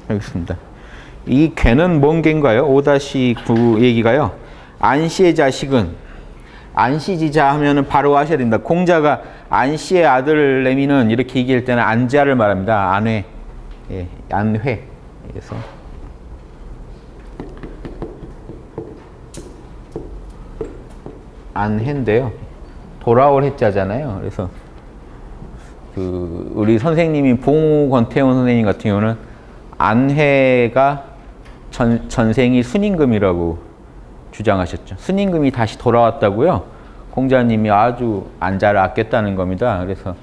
하겠습니다. 이 궤는 뭔 궤인가요? 5-9 얘기가요. 안씨의 자식은, 안씨지자 하면은 바로 아셔야 됩니다. 공자가 안씨의 아들 레미는 이렇게 얘기할 때는 안자를 말합니다. 안회. 예, 안회. 그래서 안회인데요. 돌아올 해자잖아요. 그래서 우리 선생님이 봉우 권태훈 선생님 같은 경우는 안회가 전생이 순임금이라고 주장하셨죠. 순임금이 다시 돌아왔다고요. 공자님이 아주 안자를 아꼈다는 겁니다. 그래서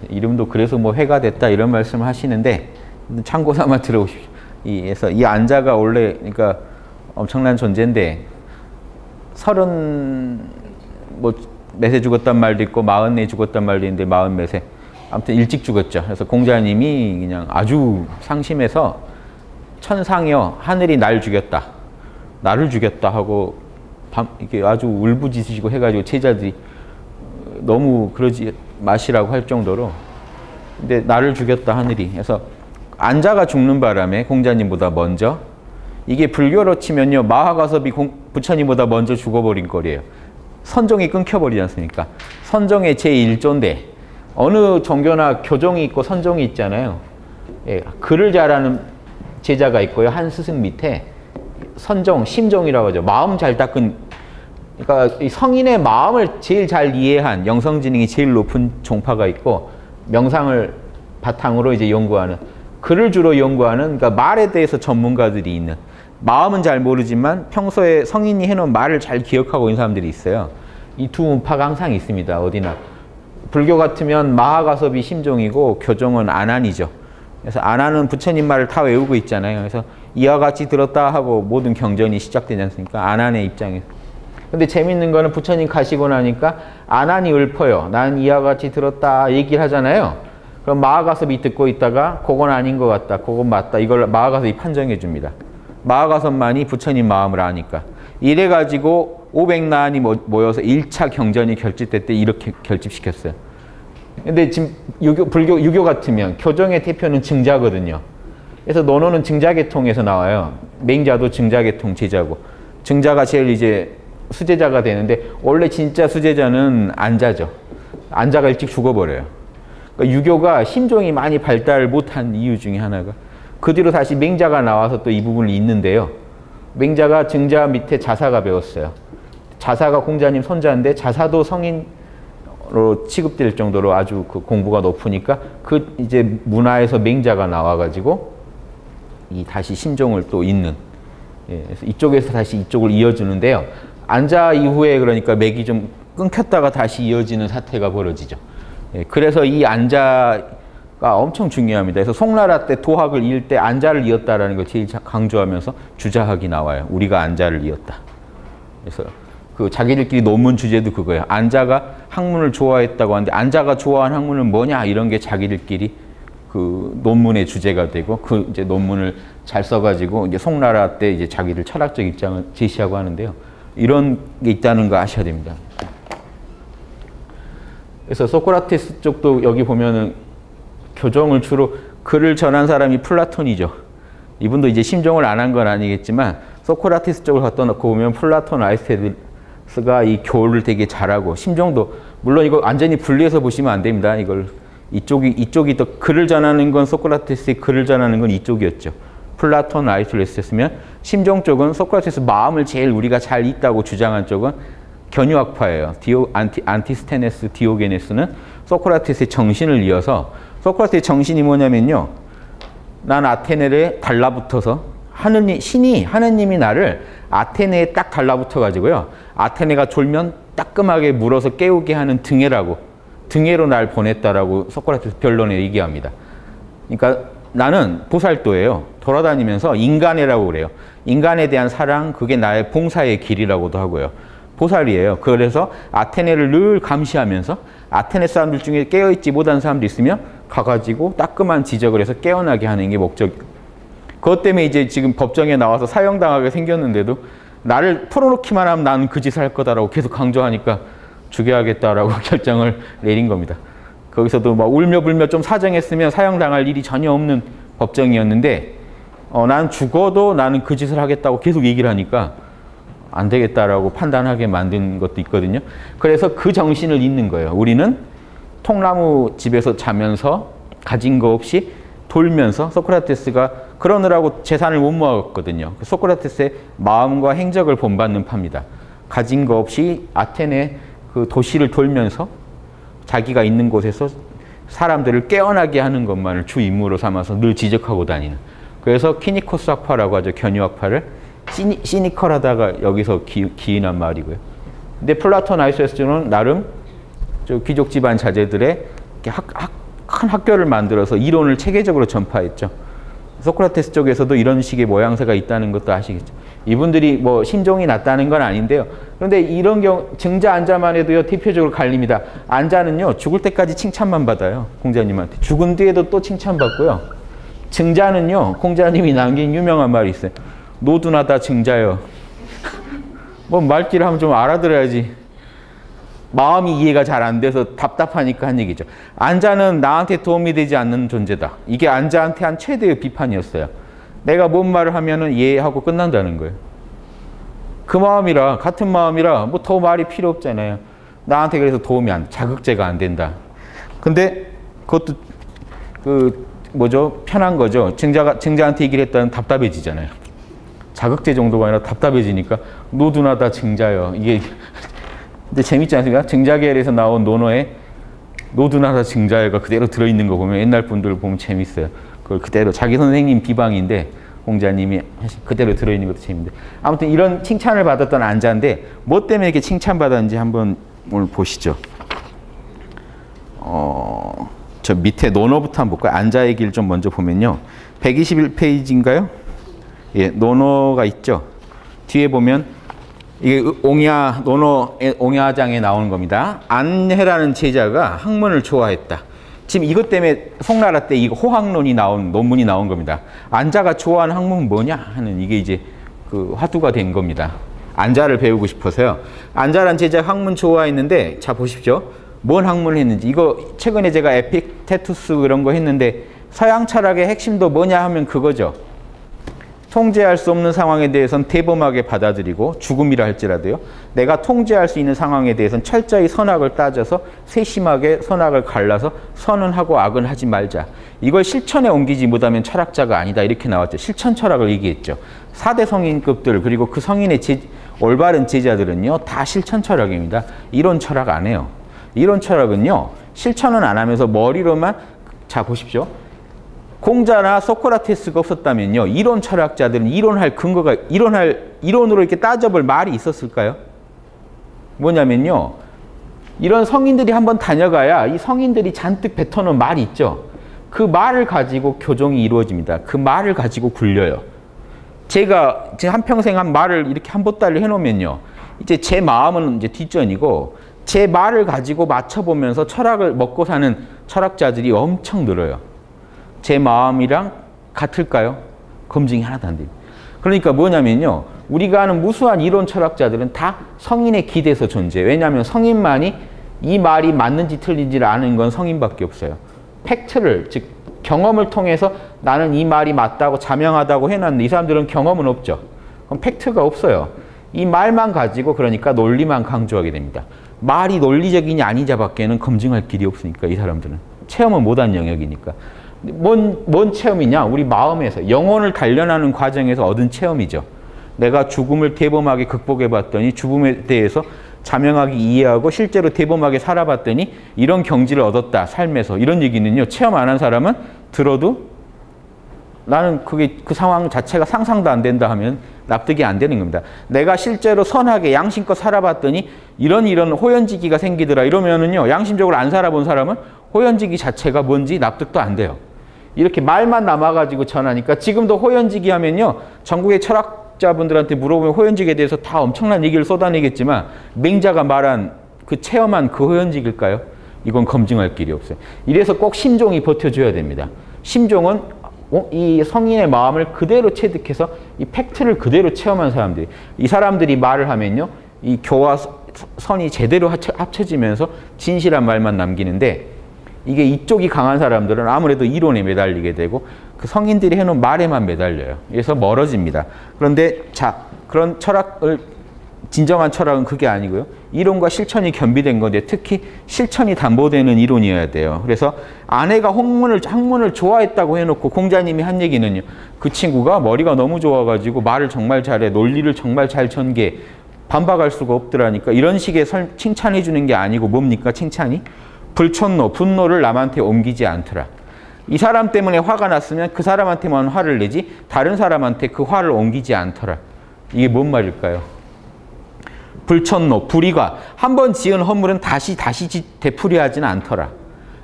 이름도 그래서 뭐 회가 됐다 이런 말씀을 하시는데 참고 삼아 들어보십시오. 그래서 이 안자가 원래 그러니까 엄청난 존재인데 34에 죽었단 말도 있고 44에 죽었단 말도 있는데 44에 아무튼 일찍 죽었죠. 그래서 공자님이 그냥 아주 상심해서 천상여 하늘이 날 죽였다. 나를 죽였다 하고 이게 아주 울부짖으시고 해가지고 제자들이 너무 그러지 마시라고 할 정도로 근데 나를 죽였다 하늘이. 그래서 안자가 죽는 바람에 공자님보다 먼저 이게 불교로 치면요 마하가섭이 부처님보다 먼저 죽어버린 꼴이에요. 선종이 끊겨버리지 않습니까? 선종의 제1조인데 어느 종교나 교종이 있고 선종이 있잖아요. 예, 글을 잘하는 제자가 있고요. 한 스승 밑에 선종, 심종이라고 하죠. 마음 잘 닦은, 그러니까 이 성인의 마음을 제일 잘 이해한 영성지능이 제일 높은 종파가 있고 명상을 바탕으로 이제 연구하는, 글을 주로 연구하는, 그러니까 말에 대해서 전문가들이 있는, 마음은 잘 모르지만 평소에 성인이 해놓은 말을 잘 기억하고 있는 사람들이 있어요. 이 두 문파가 항상 있습니다. 어디나. 불교 같으면 마하가섭이 심종이고 교종은 안한이죠. 그래서 안한은 부처님 말을 다 외우고 있잖아요. 그래서 이와 같이 들었다 하고 모든 경전이 시작되지 않습니까? 안한의 입장에서. 근데 재밌는 거는 부처님 가시고 나니까 안한이 읊어요. 난 이와 같이 들었다 얘기를 하잖아요. 그럼 마하가섭이 듣고 있다가 그건 아닌 것 같다. 그건 맞다. 이걸 마하가섭이 판정해 줍니다. 마하가섭만이 부처님 마음을 아니까. 이래가지고 500나안이 모여서 1차 경전이 결집될 때 이렇게 결집시켰어요. 근데 지금 유교 같으면 교정의 대표는 증자거든요. 그래서 논어는 증자계통에서 나와요. 맹자도 증자계통 제자고. 증자가 제일 이제 수제자가 되는데 원래 진짜 수제자는 안자죠. 안자가 일찍 죽어버려요. 그러니까 유교가 심종이 많이 발달 못한 이유 중에 하나가 그 뒤로 다시 맹자가 나와서 또 이 부분을 잇는데요. 맹자가 증자 밑에 자사가 배웠어요. 자사가 공자님 손자인데 자사도 성인으로 취급될 정도로 아주 그 공부가 높으니까 그 이제 문화에서 맹자가 나와가지고 이 다시 심종을 또 잇는. 예, 그래서 이쪽에서 다시 이쪽을 이어주는데요. 안자 이후에 그러니까 맥이 좀 끊겼다가 다시 이어지는 사태가 벌어지죠. 예, 그래서 이 안자가 엄청 중요합니다. 그래서 송나라 때 도학을 이을 때 안자를 이었다라는 걸 제일 강조하면서 주자학이 나와요. 우리가 안자를 이었다. 그래서 그 자기들끼리 논문 주제도 그거예요. 안자가 학문을 좋아했다고 하는데 안자가 좋아하는 학문은 뭐냐 이런 게 자기들끼리 그 논문의 주제가 되고 그 이제 논문을 잘 써가지고 이제 송나라 때 이제 자기들 철학적 입장을 제시하고 하는데요. 이런 게 있다는 거 아셔야 됩니다. 그래서 소크라테스 쪽도 여기 보면은 교정을 주로 글을 전한 사람이 플라톤이죠. 이분도 이제 심종을 안 한 건 아니겠지만 소크라테스 쪽을 갖다 놓고 보면 플라톤, 아리스토텔레스가 이 교를 되게 잘하고 심종도 물론 이거 완전히 분리해서 보시면 안 됩니다. 이걸 이쪽이 더 글을 전하는 건 소크라테스의 글을 전하는 건 이쪽이었죠. 플라톤, 아리스토텔레스였으면 심종 쪽은 소크라테스 마음을 제일 우리가 잘 있다고 주장한 쪽은 견유학파예요. 안티스테네스, 디오게네스는 소크라테스의 정신을 이어서 소크라테스의 정신이 뭐냐면요. 난 아테네에 달라붙어서 신이 하느님이 나를 아테네에 딱 달라붙어 가지고요. 아테네가 졸면 따끔하게 물어서 깨우게 하는 등해로 날 보냈다라고 소크라테스 변론에 얘기합니다. 그러니까 나는 보살도예요. 돌아다니면서 인간애라고 그래요. 인간에 대한 사랑, 그게 나의 봉사의 길이라고도 하고요. 보살이에요. 그래서 아테네를 늘 감시하면서 아테네 사람들 중에 깨어있지 못한 사람도 있으면 가가지고 따끔한 지적을 해서 깨어나게 하는 게 목적. 그것 때문에 이제 지금 법정에 나와서 사형당하게 생겼는데도 나를 풀어놓기만 하면 나는 그 짓을 할 거다라고 계속 강조하니까 죽여야겠다라고 결정을 내린 겁니다. 거기서도 막 울며불며 좀 사정했으면 사형당할 일이 전혀 없는 법정이었는데 난 죽어도 나는 그 짓을 하겠다고 계속 얘기를 하니까 안 되겠다라고 판단하게 만든 것도 있거든요. 그래서 그 정신을 잇는 거예요. 우리는 통나무 집에서 자면서 가진 거 없이 돌면서 소크라테스가 그러느라고 재산을 못 모았거든요. 소크라테스의 마음과 행적을 본받는 파입니다. 가진 거 없이 아테네 그 도시를 돌면서 자기가 있는 곳에서 사람들을 깨어나게 하는 것만을 주 임무로 삼아서 늘 지적하고 다니는. 그래서 키니코스 학파라고 하죠. 견유학파를 시니컬하다가 여기서 기인한 말이고요. 근데 플라톤 아리스토텔레스는 나름 저 귀족 집안 자제들의 큰 학교를 만들어서 이론을 체계적으로 전파했죠. 소크라테스 쪽에서도 이런 식의 모양새가 있다는 것도 아시겠죠. 이분들이 뭐 신종이 낮다는 건 아닌데요. 그런데 이런 경우 증자 안자만 해도요 대표적으로 갈립니다. 안자는요 죽을 때까지 칭찬만 받아요. 공자님한테. 죽은 뒤에도 또 칭찬받고요. 증자는요 공자님이 남긴 유명한 말이 있어요. 노둔하다 증자여. 뭐 말귀를 하면 좀 알아들어야지. 마음이 이해가 잘 안 돼서 답답하니까 한 얘기죠. 안자는 나한테 도움이 되지 않는 존재다. 이게 안자한테 한 최대의 비판이었어요. 내가 뭔 말을 하면은 이해하고 끝난다는 거예요. 그 마음이라, 같은 마음이라 뭐 더 말이 필요 없잖아요. 나한테 그래서 도움이 안, 자극제가 안 된다. 근데 그것도 편한 거죠. 증자한테 얘기를 했다는 답답해지잖아요. 자극제 정도가 아니라 답답해지니까 노둔하다 증자여. 이게 근데 재밌지 않습니까? 증자계열에서 나온 논어에 노둔하다 증자여가 그대로 들어있는 거 보면 옛날 분들 보면 재밌어요. 그걸 그대로 자기 선생님 비방인데 공자님이 그대로 들어있는 것도 재밌는데 아무튼 이런 칭찬을 받았던 안자인데 뭐 때문에 이렇게 칭찬받았는지 한번 오늘 보시죠. 저 밑에 논어부터 한번 볼까요? 안자 얘기를 좀 먼저 보면요. 121페이지인가요? 예, 논어가 있죠. 뒤에 보면 이게 논어의 옹야장에 나오는 겁니다. 안해라는 제자가 학문을 좋아했다. 지금 이것 때문에 송나라 때 이거 호학론이 나온 논문이 나온 겁니다. 안자가 좋아하는 학문은 뭐냐 하는 이게 이제 그 화두가 된 겁니다. 안자를 배우고 싶어서요. 안자라는 제자가 학문 좋아했는데 자 보십시오. 뭔 학문을 했는지. 이거 최근에 제가 에픽테투스 그런 거 했는데 서양 철학의 핵심도 뭐냐 하면 그거죠. 통제할 수 없는 상황에 대해서는 대범하게 받아들이고 죽음이라 할지라도요. 내가 통제할 수 있는 상황에 대해서는 철저히 선악을 따져서 세심하게 선악을 갈라서 선은 하고 악은 하지 말자. 이걸 실천에 옮기지 못하면 철학자가 아니다. 이렇게 나왔죠. 실천 철학을 얘기했죠. 4대 성인급들 그리고 그 성인의 올바른 제자들은요. 다 실천 철학입니다. 이론 철학 안 해요. 이론 철학은요. 실천은 안 하면서 머리로만 자 보십시오. 공자나 소크라테스가 없었다면요. 이론 철학자들은 이론할 근거가 이론으로 이렇게 따져볼 말이 있었을까요? 뭐냐면요. 이런 성인들이 한번 다녀가야 이 성인들이 잔뜩 뱉어놓은 말이 있죠. 그 말을 가지고 교종이 이루어집니다. 그 말을 가지고 굴려요. 제가 지금 한평생 한 말을 이렇게 한 보따리를 해놓으면요. 이제 제 마음은 이제 뒷전이고 제 말을 가지고 맞춰보면서 철학을 먹고 사는 철학자들이 엄청 늘어요. 제 마음이랑 같을까요? 검증이 하나도 안 됩니다. 그러니까 뭐냐면요. 우리가 아는 무수한 이론 철학자들은 다 성인에 기대서 존재해요. 왜냐하면 성인만이 이 말이 맞는지 틀린지를 아는 건 성인밖에 없어요. 팩트를, 즉 경험을 통해서 나는 이 말이 맞다고 자명하다고 해놨는데 이 사람들은 경험은 없죠. 그럼 팩트가 없어요. 이 말만 가지고 그러니까 논리만 강조하게 됩니다. 말이 논리적이냐 아니냐 밖에는 검증할 길이 없으니까 이 사람들은. 체험은 못한 영역이니까. 뭔 체험이냐? 우리 마음에서 영혼을 단련하는 과정에서 얻은 체험이죠. 내가 죽음을 대범하게 극복해봤더니 죽음에 대해서 자명하게 이해하고 실제로 대범하게 살아봤더니 이런 경지를 얻었다. 삶에서. 이런 얘기는요. 체험 안 한 사람은 들어도 나는 그 상황 자체가 상상도 안 된다 하면 납득이 안 되는 겁니다. 내가 실제로 선하게 양심껏 살아봤더니 이런 호연지기가 생기더라. 이러면은요. 양심적으로 안 살아본 사람은 호연지기 자체가 뭔지 납득도 안 돼요. 이렇게 말만 남아가지고 전하니까 지금도 호연지기 하면요. 전국의 철학자분들한테 물어보면 호연지기에 대해서 다 엄청난 얘기를 쏟아내겠지만 맹자가 말한 그 체험한 그 호연지기일까요? 이건 검증할 길이 없어요. 이래서 꼭 심종이 버텨줘야 됩니다. 심종은 이 성인의 마음을 그대로 체득해서 이 팩트를 그대로 체험한 사람들이 이 사람들이 말을 하면요. 이 교와 선이 제대로 합쳐지면서 진실한 말만 남기는데 이게 이쪽이 강한 사람들은 아무래도 이론에 매달리게 되고 그 성인들이 해놓은 말에만 매달려요. 그래서 멀어집니다. 그런데 자, 그런 철학을 진정한 철학은 그게 아니고요. 이론과 실천이 겸비된 건데 특히 실천이 담보되는 이론이어야 돼요. 그래서 아내가 학문을 좋아했다고 해놓고 공자님이 한 얘기는요. 그 친구가 머리가 너무 좋아가지고 말을 정말 잘해. 논리를 정말 잘 전개. 반박할 수가 없더라니까. 이런 식의 칭찬해 주는 게 아니고 뭡니까? 칭찬이? 불천노, 분노를 남한테 옮기지 않더라. 이 사람 때문에 화가 났으면 그 사람한테만 화를 내지 다른 사람한테 그 화를 옮기지 않더라. 이게 뭔 말일까요? 불천노, 불의가 한 번 지은 허물은 다시 되풀이하지는 않더라.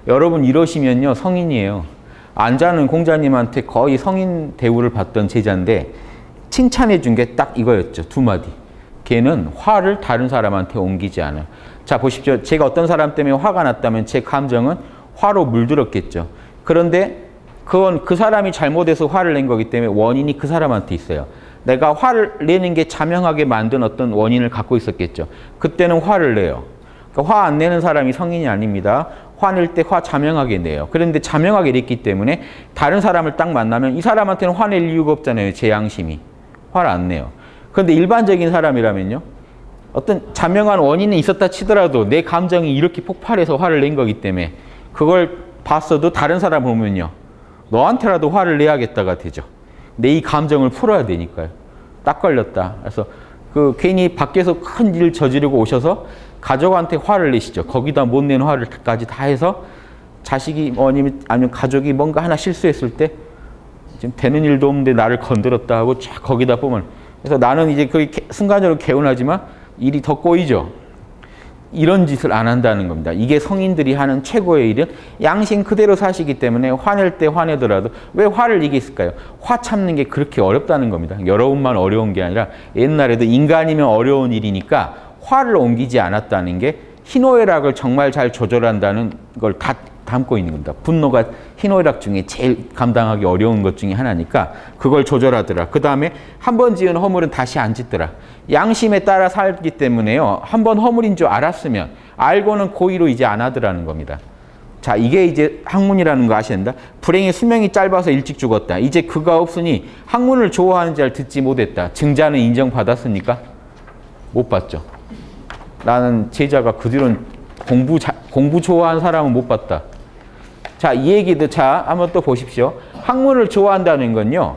여러분 이러시면요 성인이에요. 안자는 공자님한테 거의 성인 대우를 받던 제자인데 칭찬해 준 게 딱 이거였죠. 두 마디. 걔는 화를 다른 사람한테 옮기지 않아요. 자 보십시오. 제가 어떤 사람 때문에 화가 났다면 제 감정은 화로 물들었겠죠. 그런데 그건 그 사람이 잘못해서 화를 낸 거기 때문에 원인이 그 사람한테 있어요. 내가 화를 내는 게 자명하게 만든 어떤 원인을 갖고 있었겠죠. 그때는 화를 내요. 그러니까 화 안 내는 사람이 성인이 아닙니다. 화낼 때 화 자명하게 내요. 그런데 자명하게 냈기 때문에 다른 사람을 딱 만나면 이 사람한테는 화낼 이유가 없잖아요. 제 양심이. 화를 안 내요. 그런데 일반적인 사람이라면요. 어떤 자명한 원인이 있었다 치더라도 내 감정이 이렇게 폭발해서 화를 낸 거기 때문에 그걸 봤어도 다른 사람 보면요. 너한테라도 화를 내야겠다가 되죠. 내 이 감정을 풀어야 되니까요. 딱 걸렸다. 그래서 그 괜히 밖에서 큰 일 저지르고 오셔서 가족한테 화를 내시죠. 거기다 못 낸 화를까지 다 해서 자식이 아니면 가족이 뭔가 하나 실수했을 때 지금 되는 일도 없는데 나를 건드렸다 하고 쫙 거기다 보면 그래서 나는 이제 그 순간적으로 개운하지만 일이 더 꼬이죠. 이런 짓을 안 한다는 겁니다. 이게 성인들이 하는 최고의 일은 양심 그대로 사시기 때문에 화낼 때 화내더라도 왜 화를 이게 있을까요? 화 참는 게 그렇게 어렵다는 겁니다. 여러분만 어려운 게 아니라 옛날에도 인간이면 어려운 일이니까 화를 옮기지 않았다는 게 희노애락을 정말 잘 조절한다는 걸 다 담고 있는 겁니다. 분노가 희노애락 중에 제일 감당하기 어려운 것 중에 하나니까 그걸 조절하더라. 그 다음에 한 번 지은 허물은 다시 안 짓더라. 양심에 따라 살기 때문에요. 한 번 허물인 줄 알았으면 알고는 고의로 이제 안 하더라는 겁니다. 자, 이게 이제 학문이라는 거 아셔야 된다. 불행의 수명이 짧아서 일찍 죽었다. 이제 그가 없으니 학문을 좋아하는 자를 듣지 못했다. 증자는 인정받았습니까? 못 받죠. 나는 제자가 그 뒤로는 공부 좋아하는 사람은 못 봤다. 자, 이 얘기도 자 한번 또 보십시오. 학문을 좋아한다는 건요.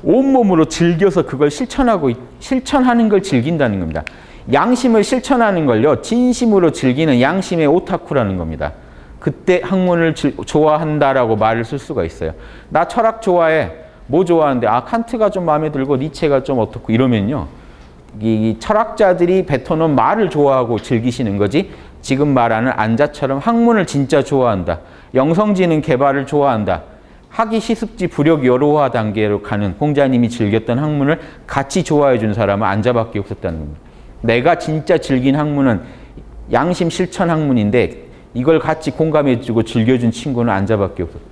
온몸으로 즐겨서 그걸 실천하는 걸 즐긴다는 겁니다. 양심을 실천하는 걸요. 진심으로 즐기는 양심의 오타쿠라는 겁니다. 그때 학문을 좋아한다라고 말을 쓸 수가 있어요. 나 철학 좋아해. 뭐 좋아하는데 칸트가 좀 마음에 들고 니체가 좀 어떻고 이러면요. 이 철학자들이 뱉어놓은 말을 좋아하고 즐기시는 거지 지금 말하는 안자처럼 학문을 진짜 좋아한다. 영성지능 개발을 좋아한다. 학위 시습지 부력 여로화 단계로 가는 공자님이 즐겼던 학문을 같이 좋아해 준 사람은 안자밖에 없었다는 겁니다. 내가 진짜 즐긴 학문은 양심 실천 학문인데 이걸 같이 공감해 주고 즐겨준 친구는 안자밖에 없었다.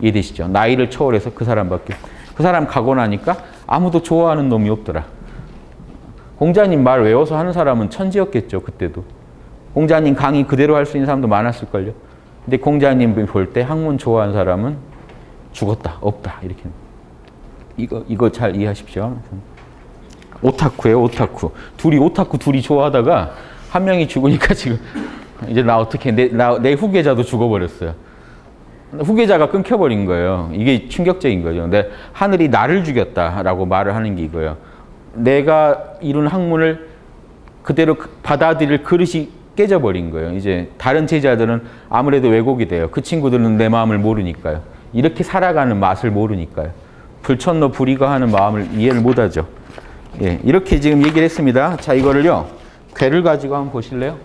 이해되시죠? 나이를 초월해서 그 사람밖에. 그 사람 가고 나니까 아무도 좋아하는 놈이 없더라. 공자님 말 외워서 하는 사람은 천지였겠죠. 그때도. 공자님 강의 그대로 할 수 있는 사람도 많았을걸요. 근데 공자님 볼 때 학문 좋아하는 사람은 죽었다, 없다 이렇게. 이거 잘 이해하십시오. 오타쿠예요, 오타쿠. 오타쿠 둘이 좋아하다가 한 명이 죽으니까 지금 이제 나 어떻게 내 후계자도 죽어버렸어요. 후계자가 끊겨버린 거예요. 이게 충격적인 거죠. 근데 하늘이 나를 죽였다라고 말을 하는 게 이거예요. 내가 이룬 학문을 그대로 받아들일 그릇이 깨져버린 거예요. 이제 다른 제자들은 아무래도 왜곡이 돼요. 그 친구들은 내 마음을 모르니까요. 이렇게 살아가는 맛을 모르니까요. 불천노 불의가 하는 마음을 이해를 못하죠. 예, 이렇게 지금 얘기를 했습니다. 자, 이거를요. 괴를 가지고 한번 보실래요?